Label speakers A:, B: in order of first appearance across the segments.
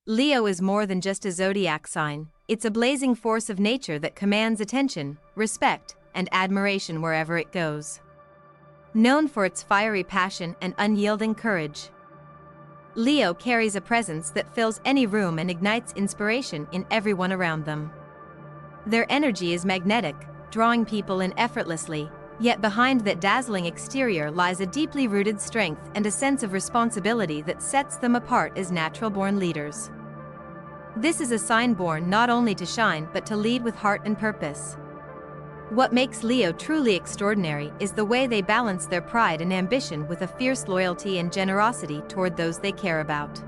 A: Leo is more than just a zodiac sign, it's a blazing force of nature that commands attention, respect, and admiration wherever it goes. Known for its fiery passion and unyielding courage, Leo carries a presence that fills any room and ignites inspiration in everyone around them. Their energy is magnetic, drawing people in effortlessly, yet behind that dazzling exterior lies a deeply rooted strength and a sense of responsibility that sets them apart as natural-born leaders. This is a sign born not only to shine but to lead with heart and purpose. What makes Leo truly extraordinary is the way they balance their pride and ambition with a fierce loyalty and generosity toward those they care about.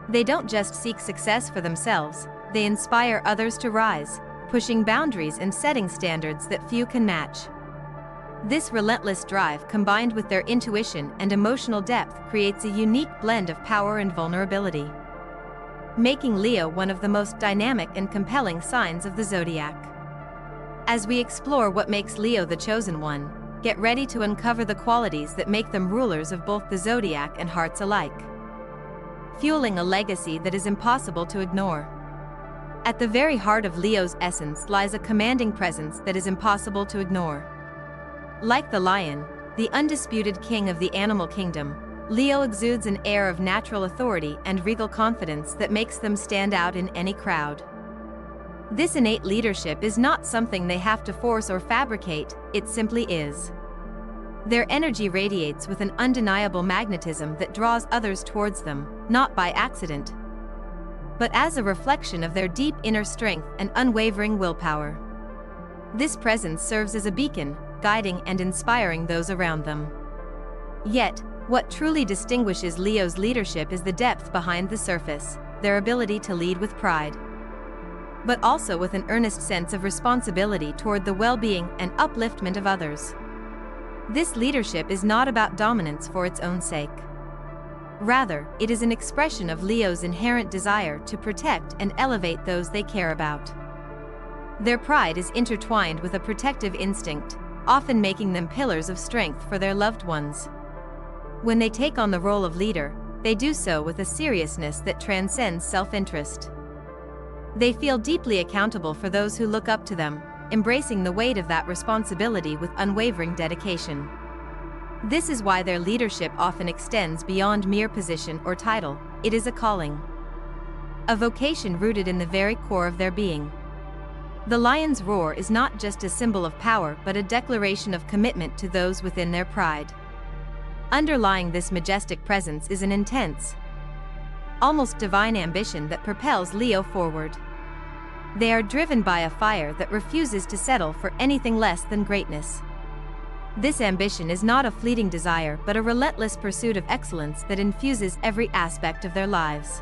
A: They don't just seek success for themselves, they inspire others to rise, pushing boundaries and setting standards that few can match. This relentless drive combined with their intuition and emotional depth creates a unique blend of power and vulnerability, making Leo one of the most dynamic and compelling signs of the zodiac. As we explore what makes Leo the chosen one, get ready to uncover the qualities that make them rulers of both the zodiac and hearts alike, fueling a legacy that is impossible to ignore. At the very heart of Leo's essence lies a commanding presence that is impossible to ignore. Like the lion, the undisputed king of the animal kingdom, Leo exudes an air of natural authority and regal confidence that makes them stand out in any crowd. This innate leadership is not something they have to force or fabricate, it simply is. Their energy radiates with an undeniable magnetism that draws others towards them, not by accident, but as a reflection of their deep inner strength and unwavering willpower. This presence serves as a beacon, guiding and inspiring those around them. Yet, what truly distinguishes Leo's leadership is the depth behind the surface, their ability to lead with pride, but also with an earnest sense of responsibility toward the well-being and upliftment of others. This leadership is not about dominance for its own sake. Rather, it is an expression of Leo's inherent desire to protect and elevate those they care about. Their pride is intertwined with a protective instinct, often making them pillars of strength for their loved ones. When they take on the role of leader, they do so with a seriousness that transcends self-interest. They feel deeply accountable for those who look up to them, embracing the weight of that responsibility with unwavering dedication. This is why their leadership often extends beyond mere position or title. It is a calling, a vocation rooted in the very core of their being. The lion's roar is not just a symbol of power but a declaration of commitment to those within their pride. Underlying this majestic presence is an intense, almost divine ambition that propels Leo forward. They are driven by a fire that refuses to settle for anything less than greatness. This ambition is not a fleeting desire but a relentless pursuit of excellence that infuses every aspect of their lives.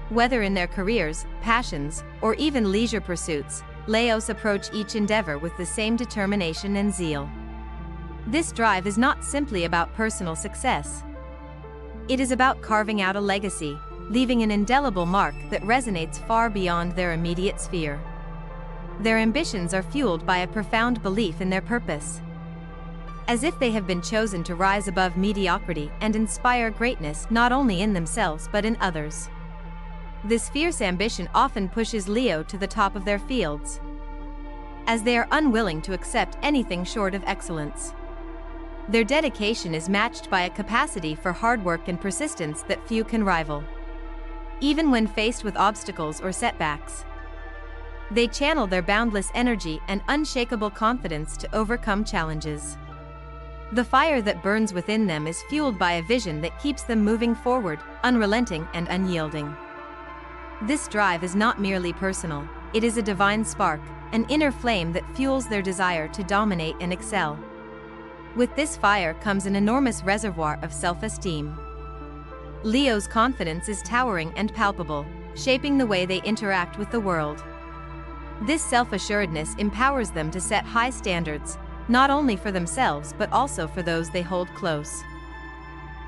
A: Whether in their careers, passions, or even leisure pursuits, Leos approach each endeavor with the same determination and zeal. This drive is not simply about personal success. It is about carving out a legacy, leaving an indelible mark that resonates far beyond their immediate sphere. Their ambitions are fueled by a profound belief in their purpose, as if they have been chosen to rise above mediocrity and inspire greatness not only in themselves but in others. This fierce ambition often pushes Leo to the top of their fields, as they are unwilling to accept anything short of excellence. Their dedication is matched by a capacity for hard work and persistence that few can rival. Even when faced with obstacles or setbacks, they channel their boundless energy and unshakable confidence to overcome challenges. The fire that burns within them is fueled by a vision that keeps them moving forward, unrelenting and unyielding. This drive is not merely personal, it is a divine spark, an inner flame that fuels their desire to dominate and excel. With this fire comes an enormous reservoir of self-esteem. Leo's confidence is towering and palpable, shaping the way they interact with the world. This self-assuredness empowers them to set high standards, not only for themselves but also for those they hold close.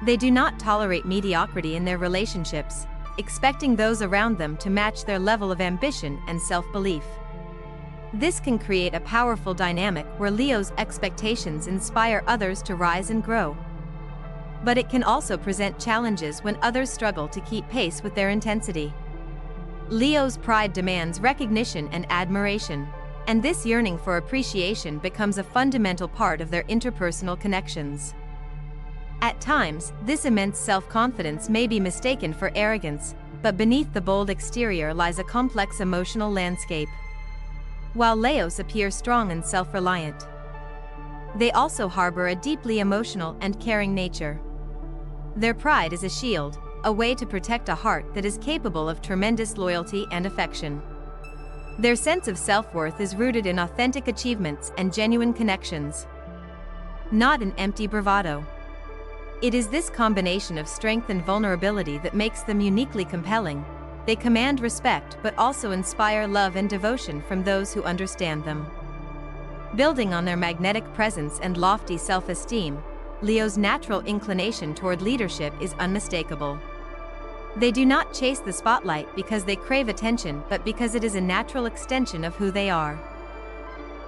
A: They do not tolerate mediocrity in their relationships, expecting those around them to match their level of ambition and self-belief. This can create a powerful dynamic where Leo's expectations inspire others to rise and grow, But it can also present challenges when others struggle to keep pace with their intensity. Leo's pride demands recognition and admiration, and this yearning for appreciation becomes a fundamental part of their interpersonal connections. At times, this immense self-confidence may be mistaken for arrogance, but beneath the bold exterior lies a complex emotional landscape. While Leos appear strong and self-reliant, they also harbor a deeply emotional and caring nature. Their pride is a shield, a way to protect a heart that is capable of tremendous loyalty and affection. Their sense of self-worth is rooted in authentic achievements and genuine connections, not in empty bravado. It is this combination of strength and vulnerability that makes them uniquely compelling. They command respect but also inspire love and devotion from those who understand them. Building on their magnetic presence and lofty self-esteem, Leo's natural inclination toward leadership is unmistakable. They do not chase the spotlight because they crave attention, but because it is a natural extension of who they are.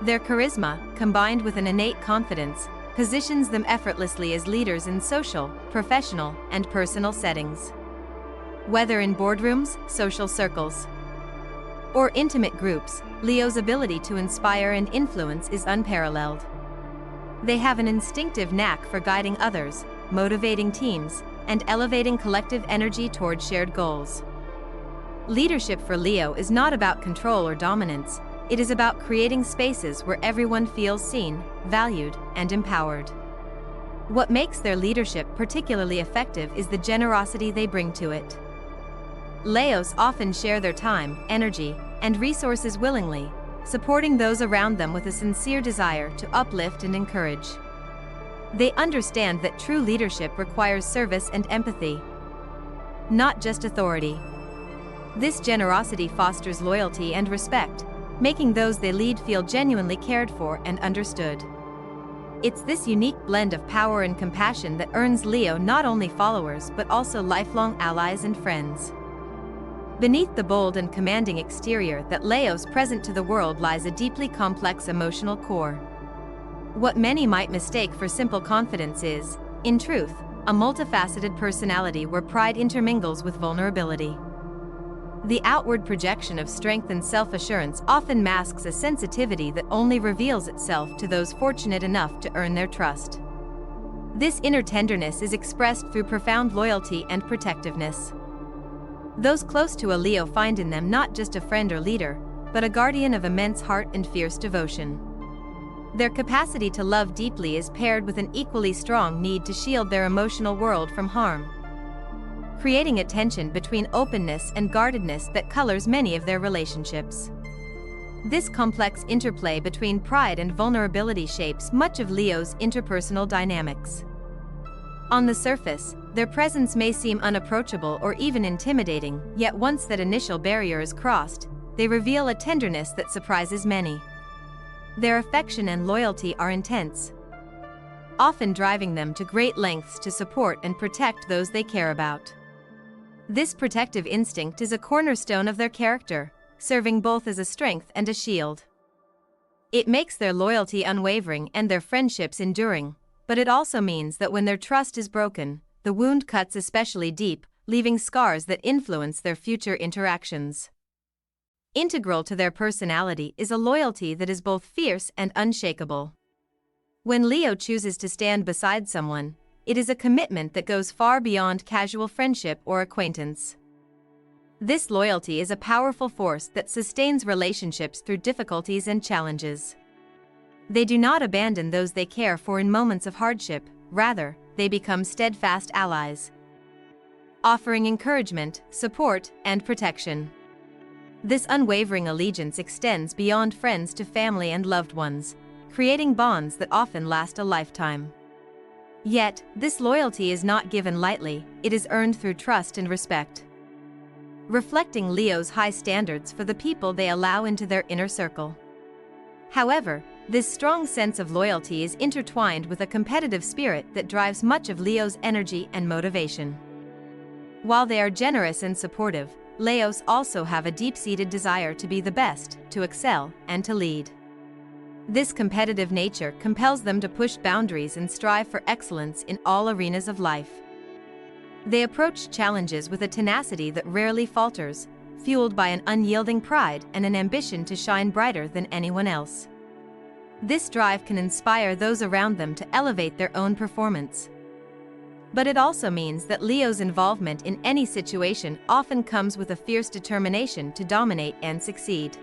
A: Their charisma, combined with an innate confidence, positions them effortlessly as leaders in social, professional, and personal settings. Whether in boardrooms, social circles, or intimate groups, Leo's ability to inspire and influence is unparalleled. They have an instinctive knack for guiding others, motivating teams, and elevating collective energy toward shared goals. Leadership for Leo is not about control or dominance, it is about creating spaces where everyone feels seen, valued, and empowered. What makes their leadership particularly effective is the generosity they bring to it. Leos often share their time, energy, and resources willingly, supporting those around them with a sincere desire to uplift and encourage. They understand that true leadership requires service and empathy, not just authority. This generosity fosters loyalty and respect, making those they lead feel genuinely cared for and understood. It's this unique blend of power and compassion that earns Leo not only followers but also lifelong allies and friends. Beneath the bold and commanding exterior that Leos present to the world lies a deeply complex emotional core. What many might mistake for simple confidence is, in truth, a multifaceted personality where pride intermingles with vulnerability. The outward projection of strength and self-assurance often masks a sensitivity that only reveals itself to those fortunate enough to earn their trust. This inner tenderness is expressed through profound loyalty and protectiveness. Those close to a Leo find in them not just a friend or leader, but a guardian of immense heart and fierce devotion. Their capacity to love deeply is paired with an equally strong need to shield their emotional world from harm, creating a tension between openness and guardedness that colors many of their relationships. This complex interplay between pride and vulnerability shapes much of Leo's interpersonal dynamics. On the surface, their presence may seem unapproachable or even intimidating, yet once that initial barrier is crossed, they reveal a tenderness that surprises many. Their affection and loyalty are intense, often driving them to great lengths to support and protect those they care about. This protective instinct is a cornerstone of their character, serving both as a strength and a shield. It makes their loyalty unwavering and their friendships enduring, but it also means that when their trust is broken, the wound cuts especially deep, leaving scars that influence their future interactions. Integral to their personality is a loyalty that is both fierce and unshakable. When Leo chooses to stand beside someone, it is a commitment that goes far beyond casual friendship or acquaintance. This loyalty is a powerful force that sustains relationships through difficulties and challenges. They do not abandon those they care for in moments of hardship, rather, they become steadfast allies, offering encouragement, support, and protection. This unwavering allegiance extends beyond friends to family and loved ones, creating bonds that often last a lifetime. Yet, this loyalty is not given lightly, it is earned through trust and respect, reflecting Leo's high standards for the people they allow into their inner circle. However, this strong sense of loyalty is intertwined with a competitive spirit that drives much of Leo's energy and motivation. While they are generous and supportive, Leos also have a deep-seated desire to be the best, to excel, and to lead. This competitive nature compels them to push boundaries and strive for excellence in all arenas of life. They approach challenges with a tenacity that rarely falters, fueled by an unyielding pride and an ambition to shine brighter than anyone else. This drive can inspire those around them to elevate their own performance. But it also means that Leo's involvement in any situation often comes with a fierce determination to dominate and succeed.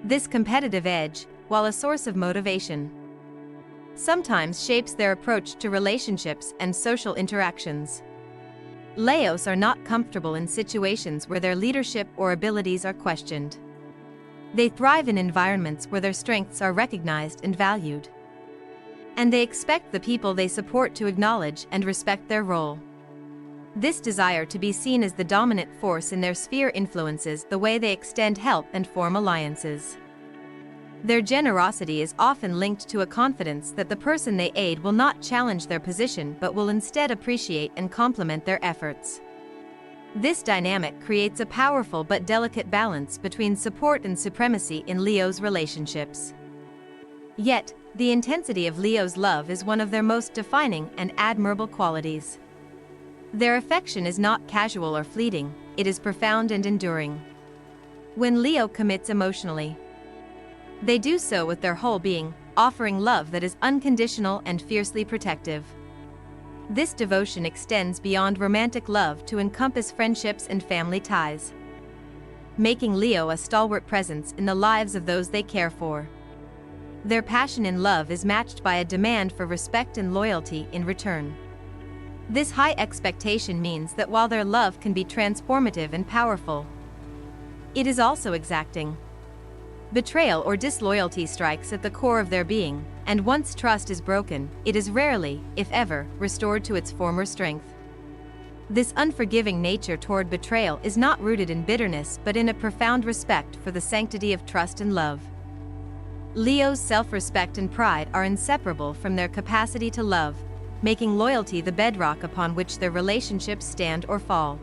A: This competitive edge, while a source of motivation, sometimes shapes their approach to relationships and social interactions. Leos are not comfortable in situations where their leadership or abilities are questioned. They thrive in environments where their strengths are recognized and valued. And they expect the people they support to acknowledge and respect their role. This desire to be seen as the dominant force in their sphere influences the way they extend help and form alliances. Their generosity is often linked to a confidence that the person they aid will not challenge their position but will instead appreciate and compliment their efforts. This dynamic creates a powerful but delicate balance between support and supremacy in Leo's relationships. Yet, the intensity of Leo's love is one of their most defining and admirable qualities. Their affection is not casual or fleeting, it is profound and enduring. When Leo commits emotionally, they do so with their whole being, offering love that is unconditional and fiercely protective. This devotion extends beyond romantic love to encompass friendships and family ties, making Leo a stalwart presence in the lives of those they care for. Their passion in love is matched by a demand for respect and loyalty in return. This high expectation means that while their love can be transformative and powerful, it is also exacting. Betrayal or disloyalty strikes at the core of their being, and once trust is broken, it is rarely, if ever, restored to its former strength. This unforgiving nature toward betrayal is not rooted in bitterness but in a profound respect for the sanctity of trust and love. Leo's self-respect and pride are inseparable from their capacity to love, making loyalty the bedrock upon which their relationships stand or fall.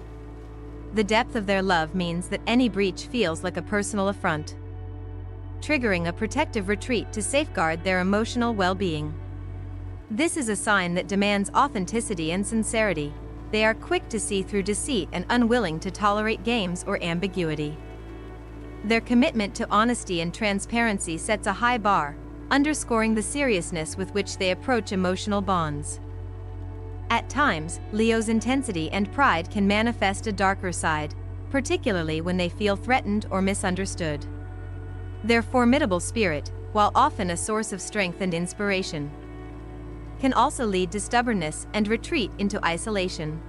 A: The depth of their love means that any breach feels like a personal affront, triggering a protective retreat to safeguard their emotional well-being. This is a sign that demands authenticity and sincerity. They are quick to see through deceit and unwilling to tolerate games or ambiguity. Their commitment to honesty and transparency sets a high bar, underscoring the seriousness with which they approach emotional bonds. At times, Leo's intensity and pride can manifest a darker side, particularly when they feel threatened or misunderstood. Their formidable spirit, while often a source of strength and inspiration, can also lead to stubbornness and retreat into isolation.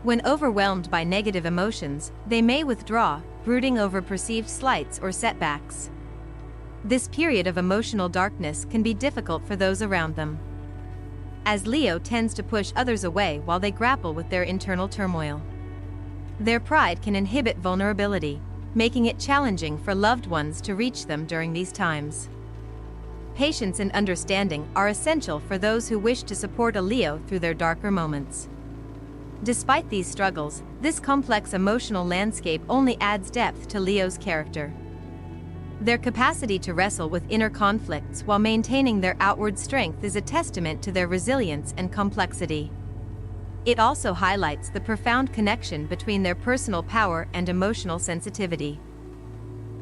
A: When overwhelmed by negative emotions, they may withdraw, brooding over perceived slights or setbacks. This period of emotional darkness can be difficult for those around them, as Leo tends to push others away while they grapple with their internal turmoil. Their pride can inhibit vulnerability, making it challenging for loved ones to reach them during these times. Patience and understanding are essential for those who wish to support a Leo through their darker moments. Despite these struggles, this complex emotional landscape only adds depth to Leo's character. Their capacity to wrestle with inner conflicts while maintaining their outward strength is a testament to their resilience and complexity. It also highlights the profound connection between their personal power and emotional sensitivity.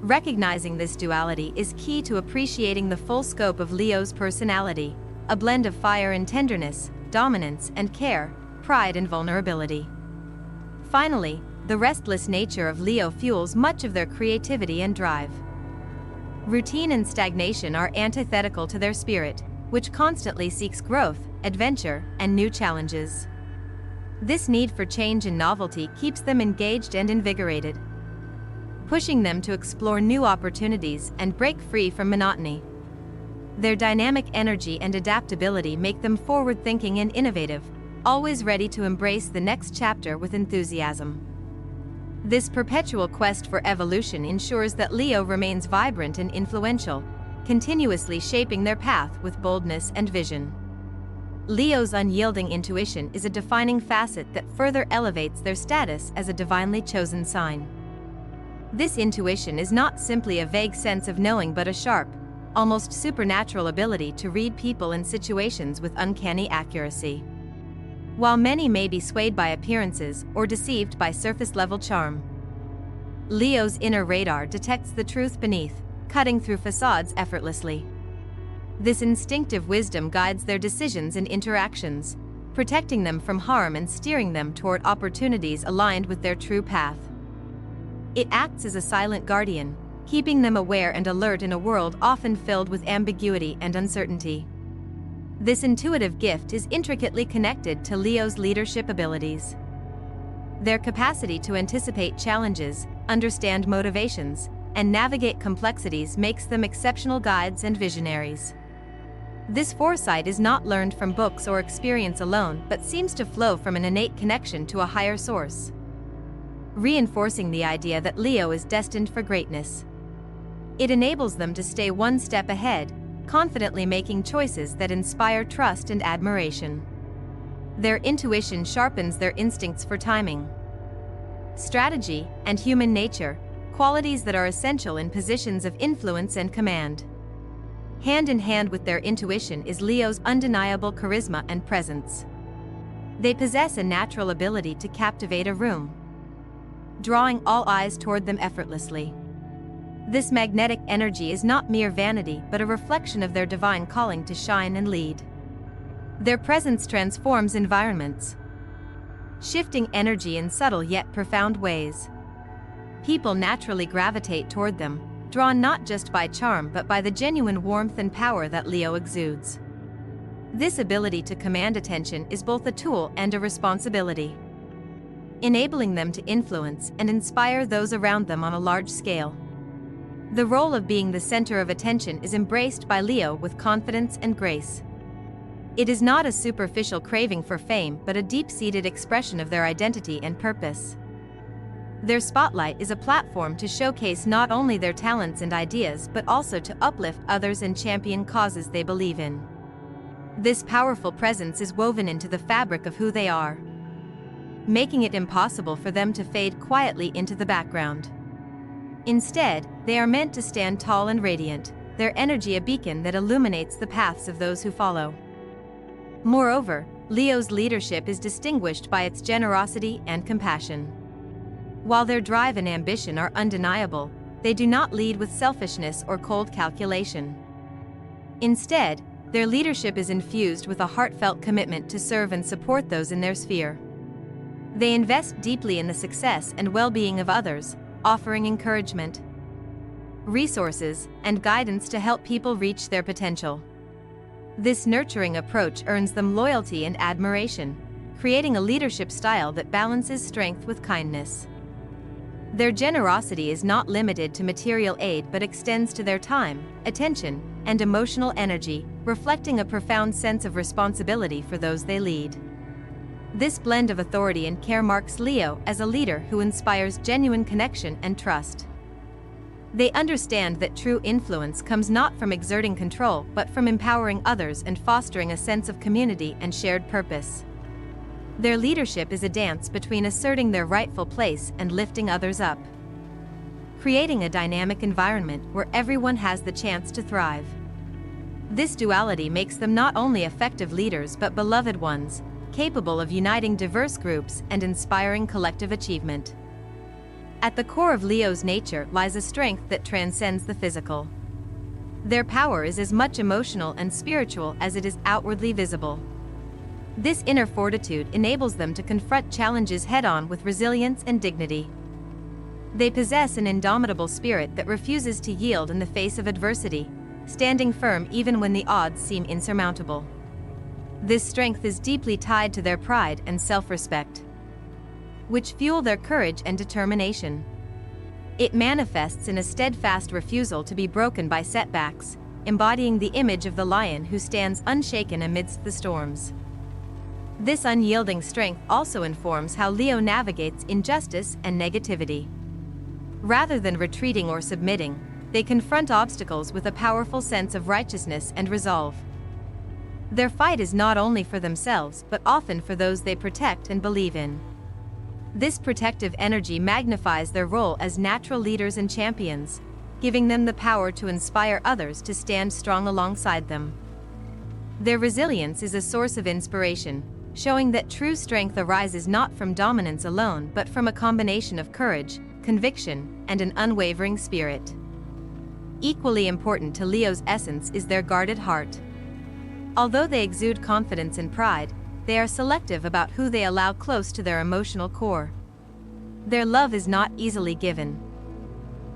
A: Recognizing this duality is key to appreciating the full scope of Leo's personality, a blend of fire and tenderness, dominance and care, pride and vulnerability. Finally, the restless nature of Leo fuels much of their creativity and drive. Routine and stagnation are antithetical to their spirit, which constantly seeks growth, adventure, and new challenges. This need for change and novelty keeps them engaged and invigorated, pushing them to explore new opportunities and break free from monotony. Their dynamic energy and adaptability make them forward-thinking and innovative, always ready to embrace the next chapter with enthusiasm. This perpetual quest for evolution ensures that Leo remains vibrant and influential, continuously shaping their path with boldness and vision. Leo's unyielding intuition is a defining facet that further elevates their status as a divinely chosen sign. This intuition is not simply a vague sense of knowing but a sharp, almost supernatural ability to read people and situations with uncanny accuracy. While many may be swayed by appearances or deceived by surface-level charm, Leo's inner radar detects the truth beneath, cutting through facades effortlessly. This instinctive wisdom guides their decisions and interactions, protecting them from harm and steering them toward opportunities aligned with their true path. It acts as a silent guardian, keeping them aware and alert in a world often filled with ambiguity and uncertainty. This intuitive gift is intricately connected to Leo's leadership abilities. Their capacity to anticipate challenges, understand motivations, and navigate complexities makes them exceptional guides and visionaries. This foresight is not learned from books or experience alone, but seems to flow from an innate connection to a higher source, reinforcing the idea that Leo is destined for greatness. It enables them to stay one step ahead, confidently making choices that inspire trust and admiration. Their intuition sharpens their instincts for timing, strategy, and human nature, qualities that are essential in positions of influence and command. Hand in hand with their intuition is Leo's undeniable charisma and presence. They possess a natural ability to captivate a room, drawing all eyes toward them effortlessly. This magnetic energy is not mere vanity but a reflection of their divine calling to shine and lead. Their presence transforms environments, shifting energy in subtle yet profound ways. People naturally gravitate toward them, drawn not just by charm but by the genuine warmth and power that Leo exudes. This ability to command attention is both a tool and a responsibility, enabling them to influence and inspire those around them on a large scale. The role of being the center of attention is embraced by Leo with confidence and grace. It is not a superficial craving for fame but a deep-seated expression of their identity and purpose. Their spotlight is a platform to showcase not only their talents and ideas but also to uplift others and champion causes they believe in. This powerful presence is woven into the fabric of who they are, making it impossible for them to fade quietly into the background. Instead, they are meant to stand tall and radiant, their energy a beacon that illuminates the paths of those who follow. Moreover, Leo's leadership is distinguished by its generosity and compassion. While their drive and ambition are undeniable, they do not lead with selfishness or cold calculation. Instead, their leadership is infused with a heartfelt commitment to serve and support those in their sphere. They invest deeply in the success and well-being of others, offering encouragement, resources, and guidance to help people reach their potential. This nurturing approach earns them loyalty and admiration, creating a leadership style that balances strength with kindness. Their generosity is not limited to material aid but extends to their time, attention, and emotional energy, reflecting a profound sense of responsibility for those they lead. This blend of authority and care marks Leo as a leader who inspires genuine connection and trust. They understand that true influence comes not from exerting control but from empowering others and fostering a sense of community and shared purpose. Their leadership is a dance between asserting their rightful place and lifting others up, creating a dynamic environment where everyone has the chance to thrive. This duality makes them not only effective leaders but beloved ones, capable of uniting diverse groups and inspiring collective achievement. At the core of Leo's nature lies a strength that transcends the physical. Their power is as much emotional and spiritual as it is outwardly visible. This inner fortitude enables them to confront challenges head-on with resilience and dignity. They possess an indomitable spirit that refuses to yield in the face of adversity, standing firm even when the odds seem insurmountable. This strength is deeply tied to their pride and self-respect, which fuel their courage and determination. It manifests in a steadfast refusal to be broken by setbacks, embodying the image of the lion who stands unshaken amidst the storms. This unyielding strength also informs how Leo navigates injustice and negativity. Rather than retreating or submitting, they confront obstacles with a powerful sense of righteousness and resolve. Their fight is not only for themselves but often for those they protect and believe in. This protective energy magnifies their role as natural leaders and champions, giving them the power to inspire others to stand strong alongside them. Their resilience is a source of inspiration, showing that true strength arises not from dominance alone but from a combination of courage, conviction, and an unwavering spirit. Equally important to Leo's essence is their guarded heart. Although they exude confidence and pride, they are selective about who they allow close to their emotional core. Their love is not easily given,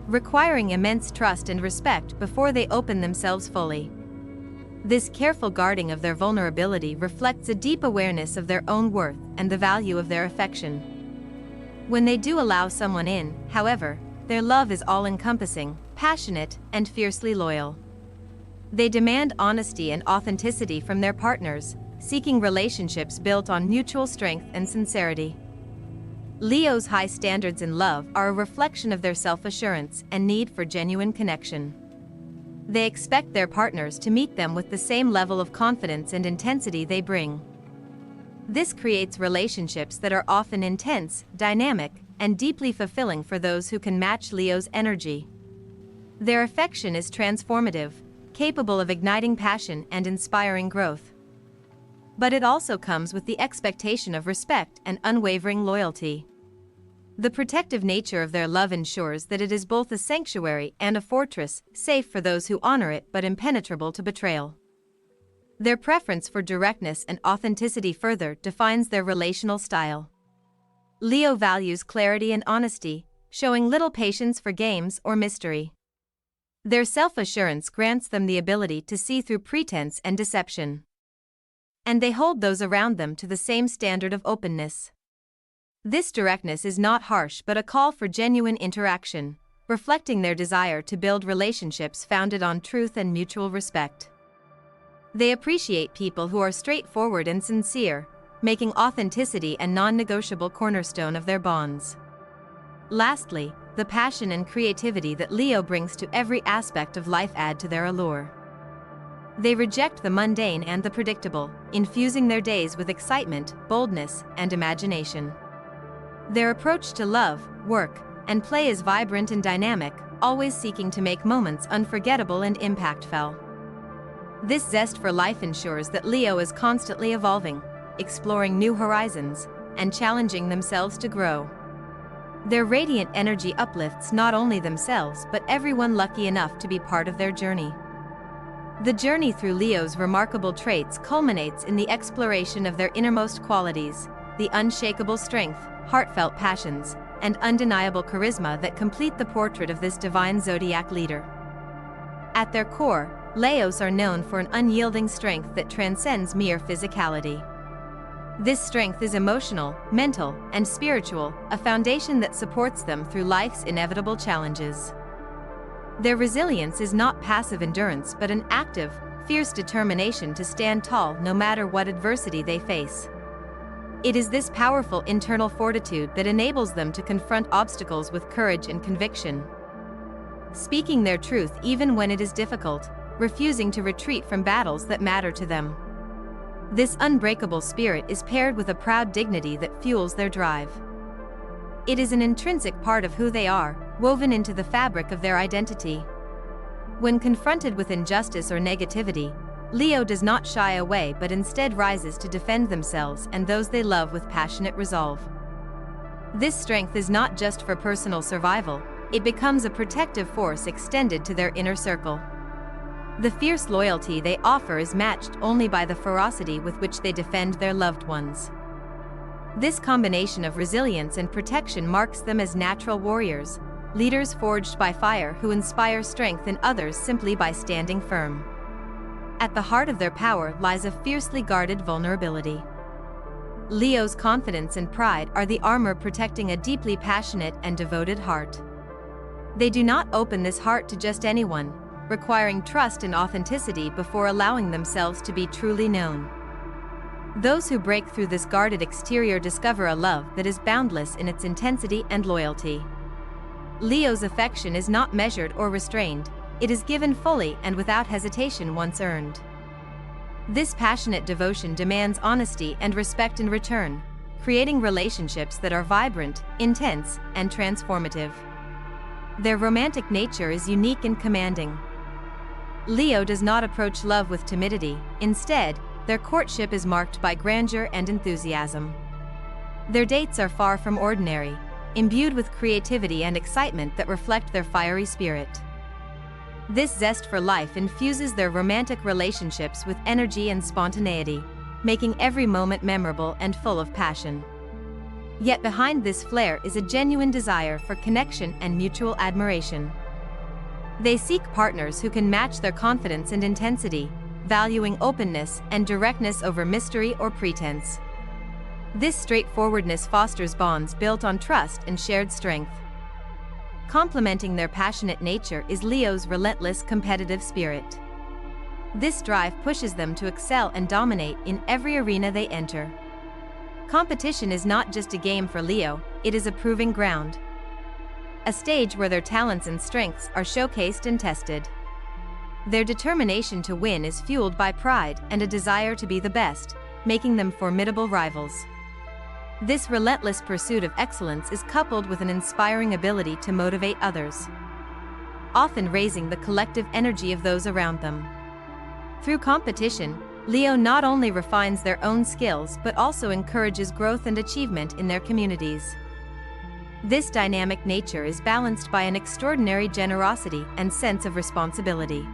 A: requiring immense trust and respect before they open themselves fully. This careful guarding of their vulnerability reflects a deep awareness of their own worth and the value of their affection. When they do allow someone in, however, their love is all-encompassing, passionate, and fiercely loyal. They demand honesty and authenticity from their partners, seeking relationships built on mutual strength and sincerity. Leo's high standards in love are a reflection of their self-assurance and need for genuine connection. They expect their partners to meet them with the same level of confidence and intensity they bring. This creates relationships that are often intense, dynamic, and deeply fulfilling for those who can match Leo's energy. Their affection is transformative, capable of igniting passion and inspiring growth. But it also comes with the expectation of respect and unwavering loyalty. The protective nature of their love ensures that it is both a sanctuary and a fortress, safe for those who honor it but impenetrable to betrayal. Their preference for directness and authenticity further defines their relational style. Leo values clarity and honesty, showing little patience for games or mystery. Their self-assurance grants them the ability to see through pretense and deception. And they hold those around them to the same standard of openness. This directness is not harsh but a call for genuine interaction, reflecting their desire to build relationships founded on truth and mutual respect. They appreciate people who are straightforward and sincere, making authenticity a non-negotiable cornerstone of their bonds. Lastly, the passion and creativity that Leo brings to every aspect of life add to their allure. They reject the mundane and the predictable, infusing their days with excitement, boldness, and imagination. Their approach to love, work, and play is vibrant and dynamic, always seeking to make moments unforgettable and impactful. This zest for life ensures that Leo is constantly evolving, exploring new horizons, and challenging themselves to grow. Their radiant energy uplifts not only themselves but everyone lucky enough to be part of their journey. The journey through Leo's remarkable traits culminates in the exploration of their innermost qualities, the unshakable strength, heartfelt passions, and undeniable charisma that complete the portrait of this divine zodiac leader. At their core, Leos are known for an unyielding strength that transcends mere physicality. This strength is emotional, mental, and spiritual, a foundation that supports them through life's inevitable challenges. Their resilience is not passive endurance but an active, fierce determination to stand tall no matter what adversity they face. It is this powerful internal fortitude that enables them to confront obstacles with courage and conviction. Speaking their truth even when it is difficult, refusing to retreat from battles that matter to them. This unbreakable spirit is paired with a proud dignity that fuels their drive. It is an intrinsic part of who they are, woven into the fabric of their identity. When confronted with injustice or negativity, Leo does not shy away but instead rises to defend themselves and those they love with passionate resolve. This strength is not just for personal survival, it becomes a protective force extended to their inner circle. The fierce loyalty they offer is matched only by the ferocity with which they defend their loved ones. This combination of resilience and protection marks them as natural warriors, leaders forged by fire who inspire strength in others simply by standing firm. At the heart of their power lies a fiercely guarded vulnerability. Leo's confidence and pride are the armor protecting a deeply passionate and devoted heart. They do not open this heart to just anyone, requiring trust and authenticity before allowing themselves to be truly known. Those who break through this guarded exterior discover a love that is boundless in its intensity and loyalty. Leo's affection is not measured or restrained, it is given fully and without hesitation once earned. This passionate devotion demands honesty and respect in return, creating relationships that are vibrant, intense, and transformative. Their romantic nature is unique and commanding. Leo does not approach love with timidity. Instead, their courtship is marked by grandeur and enthusiasm. Their dates are far from ordinary, imbued with creativity and excitement that reflect their fiery spirit. This zest for life infuses their romantic relationships with energy and spontaneity, making every moment memorable and full of passion. Yet behind this flair is a genuine desire for connection and mutual admiration. They seek partners who can match their confidence and intensity, valuing openness and directness over mystery or pretense. This straightforwardness fosters bonds built on trust and shared strength. Complementing their passionate nature is Leo's relentless competitive spirit. This drive pushes them to excel and dominate in every arena they enter. Competition is not just a game for Leo, it is a proving ground. A stage where their talents and strengths are showcased and tested. Their determination to win is fueled by pride and a desire to be the best, making them formidable rivals. This relentless pursuit of excellence is coupled with an inspiring ability to motivate others, often raising the collective energy of those around them. Through competition, Leo not only refines their own skills but also encourages growth and achievement in their communities. This dynamic nature is balanced by an extraordinary generosity and sense of responsibility.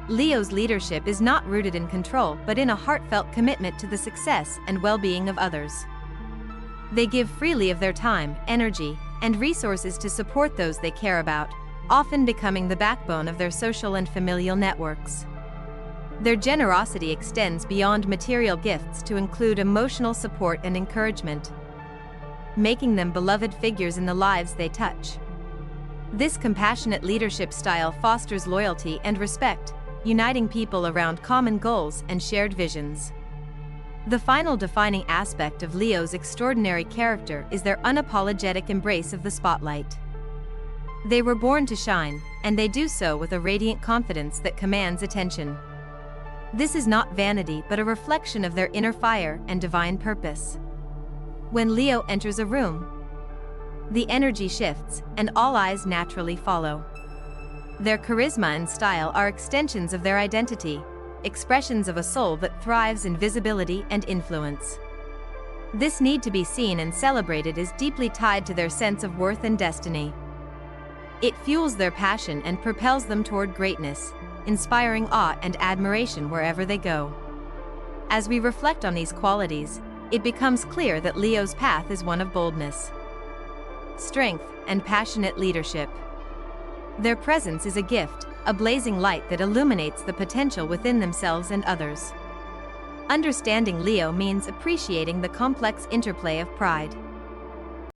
A: Leo's leadership is not rooted in control but in a heartfelt commitment to the success and well-being of others. They give freely of their time, energy, and resources to support those they care about, often becoming the backbone of their social and familial networks. Their generosity extends beyond material gifts to include emotional support and encouragement, making them beloved figures in the lives they touch. This compassionate leadership style fosters loyalty and respect, uniting people around common goals and shared visions. The final defining aspect of Leo's extraordinary character is their unapologetic embrace of the spotlight. They were born to shine, and they do so with a radiant confidence that commands attention. This is not vanity but a reflection of their inner fire and divine purpose. When Leo enters a room, the energy shifts, and all eyes naturally follow. Their charisma and style are extensions of their identity, expressions of a soul that thrives in visibility and influence. This need to be seen and celebrated is deeply tied to their sense of worth and destiny. It fuels their passion and propels them toward greatness, inspiring awe and admiration wherever they go. As we reflect on these qualities, it becomes clear that Leo's path is one of boldness, strength, and passionate leadership. Their presence is a gift, a blazing light that illuminates the potential within themselves and others. Understanding Leo means appreciating the complex interplay of pride,